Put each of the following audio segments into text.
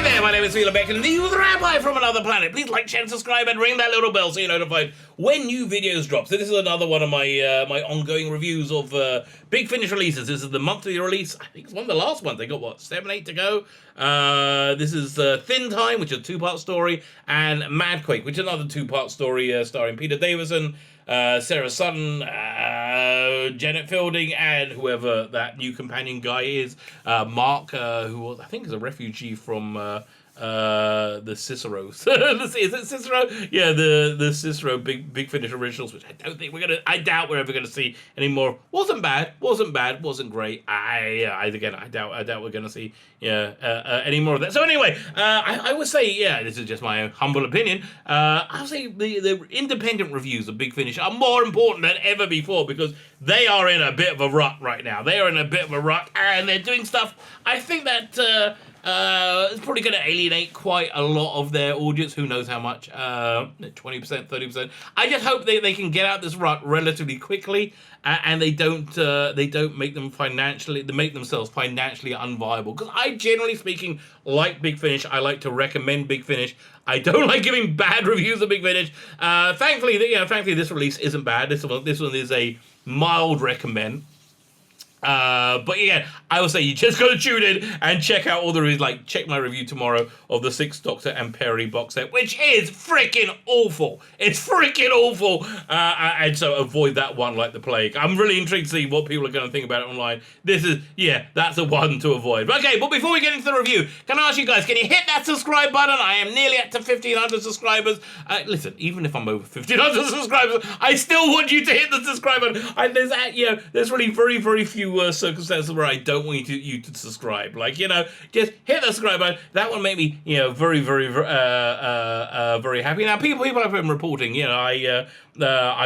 Hi there, my name is Vworp Vworp, and the Rabbi from another planet. Please like, share, and subscribe, and ring that little bell so you're notified when new videos drop. So this is another one of my my ongoing reviews of Big Finish releases. This is the monthly release. I think it's one of the last ones. They got, what, 7, 8 to go? This is Thin Time, which is a 2-part story, and Madquake, which is another 2-part story starring Peter Davison, Sarah Sutton, Janet Fielding, and whoever that new companion guy is, Mark, who was, I think is a refugee from the Cicero. Is it Cicero? Yeah, the Cicero Big Finish originals, which I doubt we're ever gonna see anymore. Wasn't bad, wasn't great. I doubt we're gonna see any more of that. So anyway, I would say, yeah, this is just my humble opinion. I would say the independent reviews of Big Finish are more important than ever before because they are in a bit of a rut right now. They are in a bit of a rut, and they're doing stuff. I think that. It's probably going to alienate quite a lot of their audience. Who knows how much? 20%, 30%. I just hope they can get out this rut relatively quickly, and they don't make themselves financially unviable. Because I, generally speaking, like Big Finish. I like to recommend Big Finish. I don't like giving bad reviews of Big Finish. Thankfully, this release isn't bad. This one is a mild recommend. But yeah, I would say you just gotta tune in and check out all the reviews. Like, check my review tomorrow of the 6th Doctor and Perry box set, which is freaking awful. It's freaking awful. And so avoid that one like the plague. I'm really intrigued to see what people are going to think about it online. That's a one to avoid. Okay, but before we get into the review, can I ask you guys, can you hit that subscribe button? I am nearly up to 1,500 subscribers. Listen, even if I'm over 1,500 subscribers, I still want you to hit the subscribe button. There's really very, very few circumstances where I don't want you to subscribe. Like, just hit the subscribe button. That will make me, very, very, very happy. Now, people have been reporting, I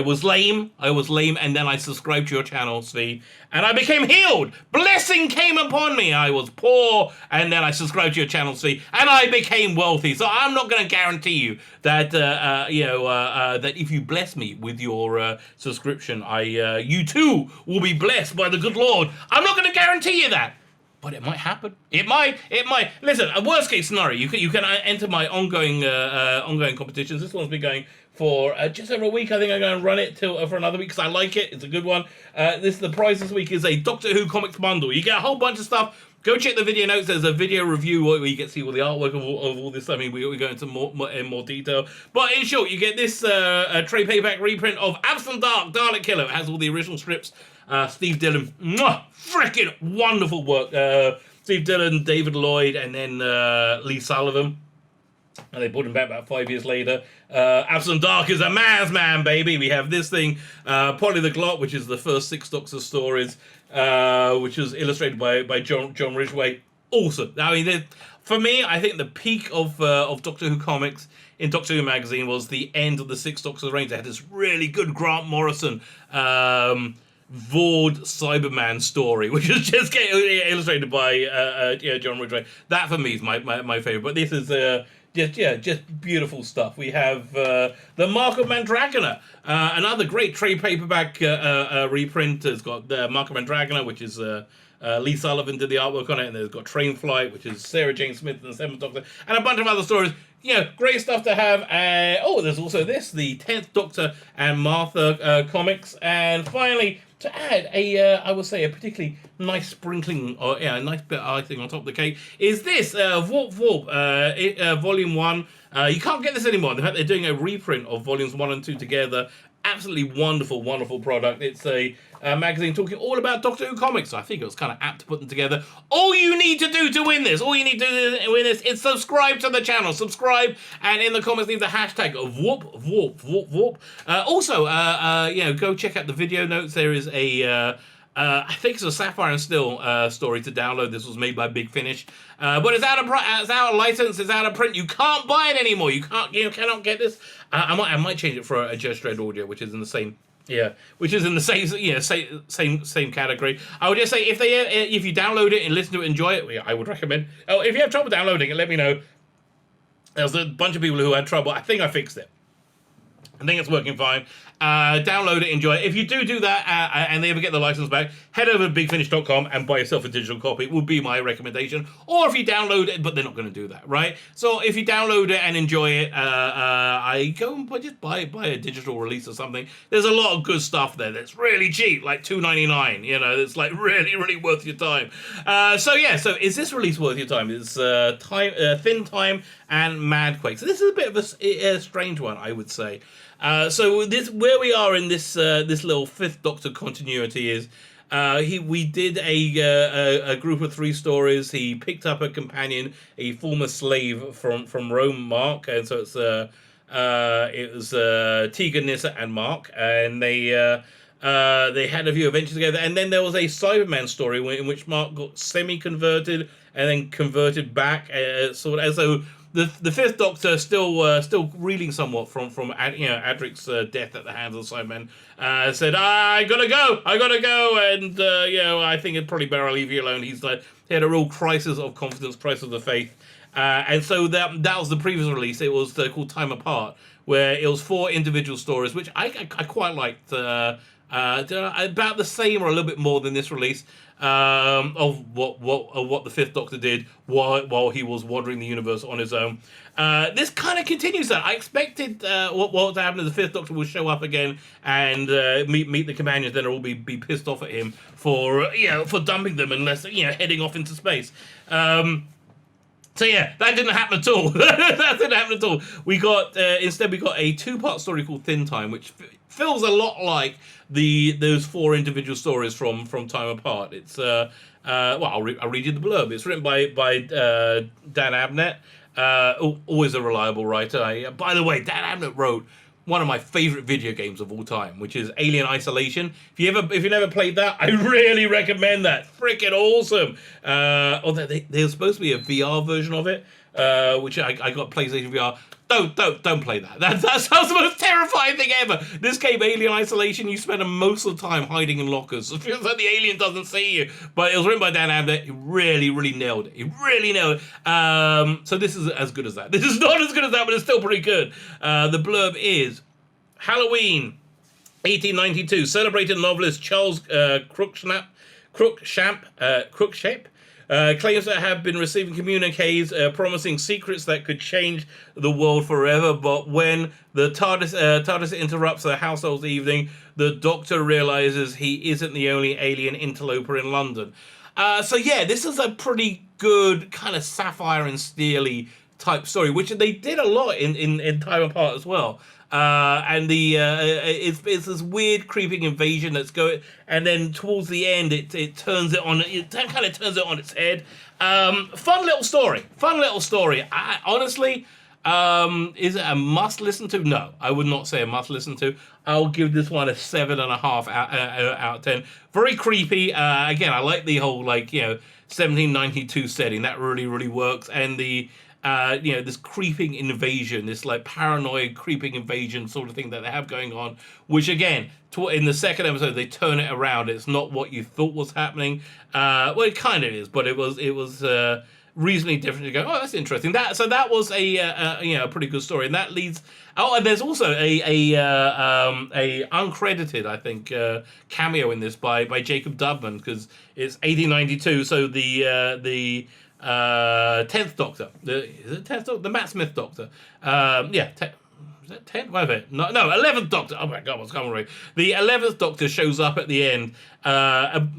was lame, and then I subscribed to your channel, Steve, and I became healed. Blessing came upon me. I was poor, and then I subscribed to your channel, Steve, and I became wealthy. So I'm not going to guarantee you that, that if you bless me with your subscription, you too will be blessed by the good Lord. I'm not going to guarantee you that. But it might happen. It might. Listen, a worst case scenario, you can enter my ongoing competitions. This one's been going for just over a week. I think I'm going to run it for another week because I like it. It's a good one. The prize this week is a Doctor Who comics bundle. You get a whole bunch of stuff. Go check the video notes. There's a video review where you get to see all the artwork of all this. I mean, we go into more detail. But in short, you get this trade paperback reprint of Abslom Daakdalek Killer. It has all the original strips. Steve Dillon, freaking wonderful work. Steve Dillon, David Lloyd, and then Lee Sullivan. And they brought him back about 5 years later. Abslom Dark is a man's man, baby. We have this thing, Polly the Glot, which is the first 6 Doctor stories, which was illustrated by John Ridgway. Awesome. I mean, for me, I think the peak of Doctor Who comics in Doctor Who magazine was the end of the 6 Doctor range. They had this really good Grant Morrison Vworp Cyberman story, which is just getting illustrated by John Ridgway. That for me is my favorite. But this is just beautiful stuff. We have the Mark of Mandragona, another great trade paperback reprint. It's got the Mark of Mandragona, which is Lee Sullivan did the artwork on it, and there's got Train Flight, which is Sarah Jane Smith and the 7th Doctor, and a bunch of other stories. Great stuff to have. There's also the 10th Doctor and Martha comics, and finally, to add I would say a particularly nice sprinkling, a nice bit of icing on top of the cake, is this Vworp Vworp, Volume 1. You can't get this anymore. In fact, they're doing a reprint of Volumes 1 and 2 together. Absolutely wonderful, wonderful product. It's a magazine talking all about Doctor Who comics, so I think it was kind of apt to put them together. All you need to do to win this, is subscribe to the channel. Subscribe, and in the comments leave the hashtag of Vworp Vworp Vworp Vworp. Also, go check out the video notes. There is a I think it's a Sapphire and Steel story to download. This was made by Big Finish, but it's out of license. It's out of print. You can't buy it anymore. You cannot get this. I might change it for a Judge Dredd audio, which is in the same. Same category. I would just say if you download it and listen to it, enjoy it, I would recommend. Oh, if you have trouble downloading it, let me know. There's a bunch of people who had trouble. I think I fixed it. I think it's working fine. Download it, enjoy it. If you do that and they ever get the license back, head over to bigfinish.com and buy yourself a digital copy. Would be my recommendation. Or if you download it, but they're not going to do that, right? So if you download it and enjoy it, I go and just buy a digital release or something. There's a lot of good stuff there that's really cheap, like $2.99. You know, it's like really, really worth your time. So is this release worth your time? It's Thin Time and Madquake. So this is a bit of a strange one, I would say. So this where we are in this little Fifth Doctor continuity is we did a group of 3 stories. He picked up a companion, a former slave from Rome, Mark, and so it was Tegan, Nissa, and Mark, and they had a few adventures together. And then there was a Cyberman story in which Mark got semi-converted and then converted back, sort of as though. The Fifth Doctor still reeling somewhat from Adric's death at the hands of the Cybermen. Said, I gotta go, and I think it'd probably better leave you alone. He had a real crisis of confidence, crisis of the faith, and so that was the previous release. It was called Time Apart, where it was 4 individual stories, which I quite liked. About the same or a little bit more than this release. Of what the Fifth Doctor did while he was wandering the universe on his own. This kind of continues that. I expected what to happen is the Fifth Doctor will show up again and meet the companions, then they'll all be pissed off at him for dumping them unless heading off into space. So that didn't happen at all. That didn't happen at all. We got instead we got a 2-part story called Thin Time, which feels a lot like those 4 individual stories from Time Apart. It's I'll read you the blurb. It's written by Dan Abnett, always a reliable writer. By the way, Dan Abnett wrote one of my favorite video games of all time, which is Alien Isolation. If you never played that, I really recommend that. Freaking awesome. Although there's supposed to be a VR version of it, which I got PlayStation VR. Don't play that. That sounds the most terrifying thing ever. This game, Alien Isolation, you spend most of the time hiding in lockers. It feels like the alien doesn't see you. But it was written by Dan Abnett. He really, really nailed it. He really nailed it. So this is as good as that. This is not as good as that, but it's still pretty good. The blurb is Halloween, 1892. Celebrated novelist Charles Cruikshank claims to have been receiving communiques promising secrets that could change the world forever, but when the TARDIS interrupts the household evening, the Doctor realizes he isn't the only alien interloper in London. This is a pretty good kind of Sapphire and Steely type story, which they did a lot in Time Apart as well. It's this weird creeping invasion that's going, and then towards the end it turns it on. It kind of turns it on its head. Fun little story. Honestly, is it a must listen to? No, I would not say a must listen to. I'll give this one a 7.5 out of 10. Very creepy. Again, I like the whole 1792 setting. That really, really works, and the. This creeping invasion, this paranoid creeping invasion sort of thing that they have going on, which again, in the second episode, they turn it around. It's not what you thought was happening. It kind of is, but it was reasonably different to go, oh, that's interesting. That was a pretty good story. And that leads, and there's also a uncredited, I think, cameo in this by Jacob Dubman, because it's 1892, so the 10th Doctor. Is it 10th Doctor? The Matt Smith Doctor. Is that 10th? Wait a minute. No, 11th Doctor. Oh my God, what's going on? The 11th Doctor shows up at the end,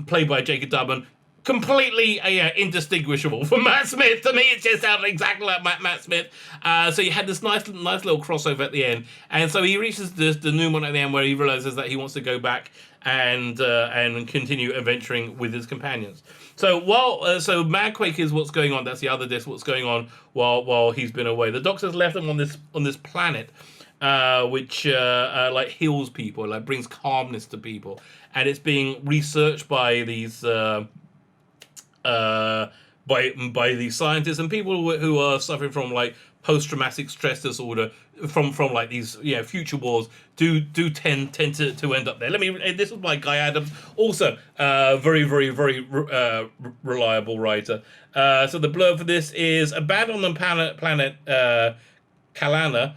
played by Jacob Dubman. Completely indistinguishable from Matt Smith. To me, it just sounded exactly like Matt Smith. So you had this nice little crossover at the end. And so he reaches the new one at the end where he realizes that he wants to go back and continue adventuring with his companions. So so Madquake is what's going on. That's the other disc. What's going on while he's been away. The Doctor's left him on this planet, which heals people, brings calmness to people, and it's being researched by these by these scientists and people who are suffering from post-traumatic stress disorder from these future wars do tend to end up there. This was by Guy Adams, also very, very, very reliable writer. So the blurb for this is abandoned on the planet Kalana.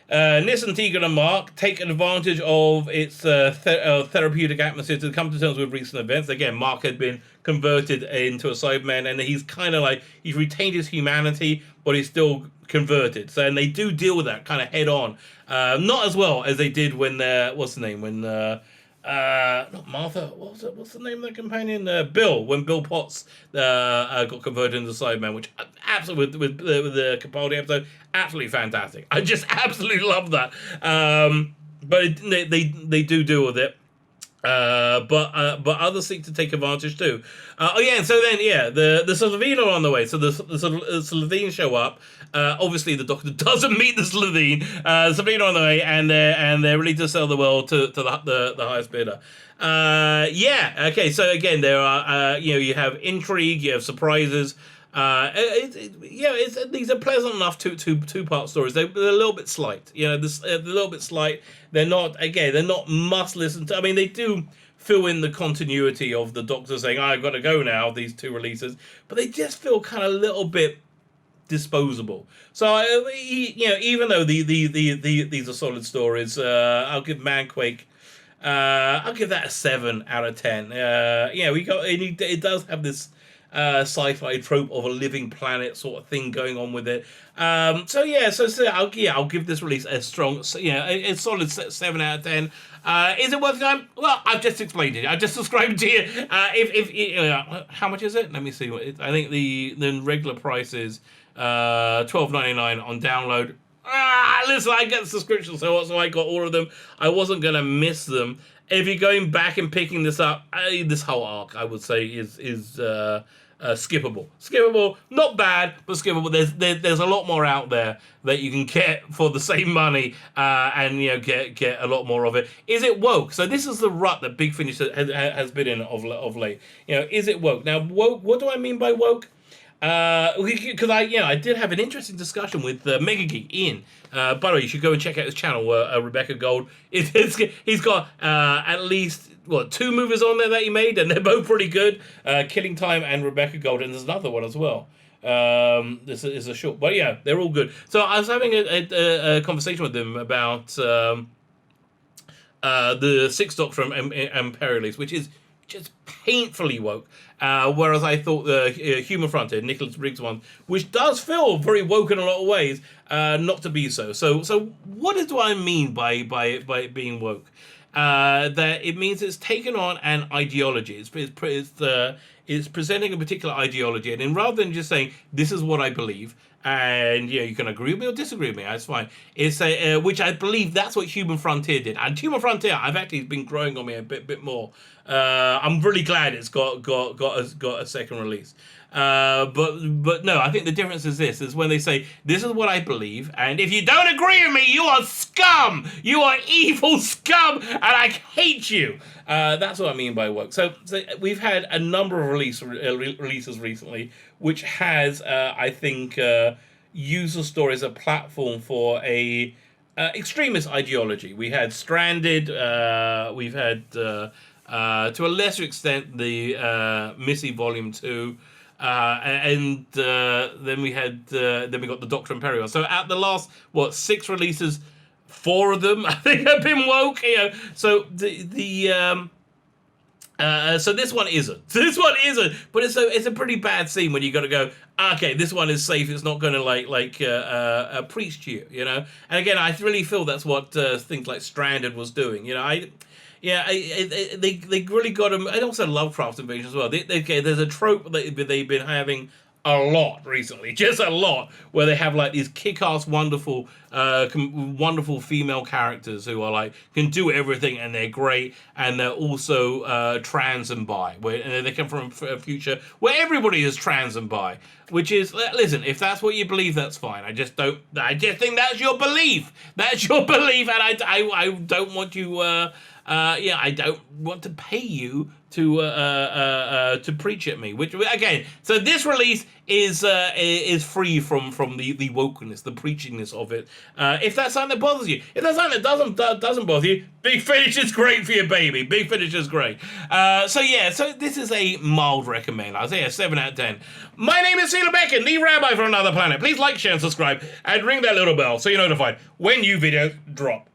Nis and Tegan and Mark take advantage of its therapeutic atmosphere to come to terms with recent events. Again, Mark had been converted into a Cyberman, and he's kind of like, he's retained his humanity, but he's still converted. So, and they do deal with that kind of head on. Not as well as they did when, what's the name? When, not Martha, what's the name of that companion? Bill, when Bill Potts got converted into Cyberman, which absolutely, with the Capaldi episode, absolutely fantastic. I just absolutely love that. But they do deal with it. But others seek to take advantage too. So then, the Slovene are on the way. So the Slovene show up. Obviously, the Doctor doesn't meet the Slovene. Slovene are on the way, and they're ready to sell the world to the highest bidder. Okay. So again, there are you have intrigue, you have surprises. These are pleasant enough two-part stories. They're a little bit slight. A little bit slight. They're not must listen to. I mean, they do fill in the continuity of the Doctor saying, "I've got to go now." These two releases, but they just feel kind of a little bit disposable. So even though these are solid stories, I'll give Madquake. I'll give that a 7 out of 10. It does have this sci-fi trope of a living planet sort of thing going on with it. I'll give this release a strong, a solid 7 out of 10. Is it worth time? Well, I've just explained it. I just described to you. How much is it? Let me see. I think the regular price is $12.99 on download. Listen, I get the subscription, so I got all of them. I wasn't gonna miss them. If you're going back and picking this up, this whole arc, I would say, is skippable. Skippable, not bad, but skippable. There's a lot more out there that you can get for the same money, and get a lot more of it. Is it woke? So this is the rut that Big Finish has been in of late. Is it woke? Now, woke. What do I mean by woke? Because I did have an interesting discussion with Mega Geek Ian. By the way, you should go and check out his channel. Rebecca Gold. He's got at least 2 movies on there that he made, and they're both pretty good. Killing Time and Rebecca Gold, and there's another one as well. This is a short, but yeah, they're all good. So I was having a conversation with him about the Sixth Doctor from Imperialist, which is just painfully woke. Whereas I thought the Human Frontier, Nicholas Briggs one, which does feel very woke in a lot of ways, not to be so. So what do I mean by it being woke? That it means it's taken on an ideology. It's presenting a particular ideology, and then rather than just saying this is what I believe, and you can agree with me or disagree with me, that's fine. It's which I believe that's what Human Frontier did, and Human Frontier I've actually been growing on me a bit more. I'm really glad it's got a second release. But no, I think the difference is this: is when they say this is what I believe, and if you don't agree with me, you are scum. You are evil scum, and I hate you. That's what I mean by woke. So we've had a number of releases recently, which has I think used the story as a platform for a extremist ideology. We had Stranded. We've had to a lesser extent the Missy Volume 2. Then we got the Doctor Imperial. So at the last 6 releases, 4 of them I think have been woke. So so this one isn't. But it's a pretty bad scene when you got to go. Okay, this one is safe. It's not going to preach to you. And again, I really feel that's what things like Stranded was doing. They really got them. I also Lovecraft Invasion as well. There's a trope that they've been having a lot recently, just a lot, where they have these kick-ass, wonderful female characters who are can do everything and they're great, and they're also trans and bi. And they come from a future where everybody is trans and bi, which is, listen, if that's what you believe, that's fine. I just think that's your belief. That's your belief, and I don't want you Yeah, I don't want to pay you to preach at me. Which again, so this release is free from the wokeness, the preachingness of it. If that's something that bothers you, if that's something that doesn't bother you, Big Finish is great for you, baby. Big Finish is great. So yeah, so this is a mild recommend. I'll say a 7 out of 10. My name is Sheila Beckon, the Rabbi from another planet. Please like, share, and subscribe, and ring that little bell so you're notified when new videos drop.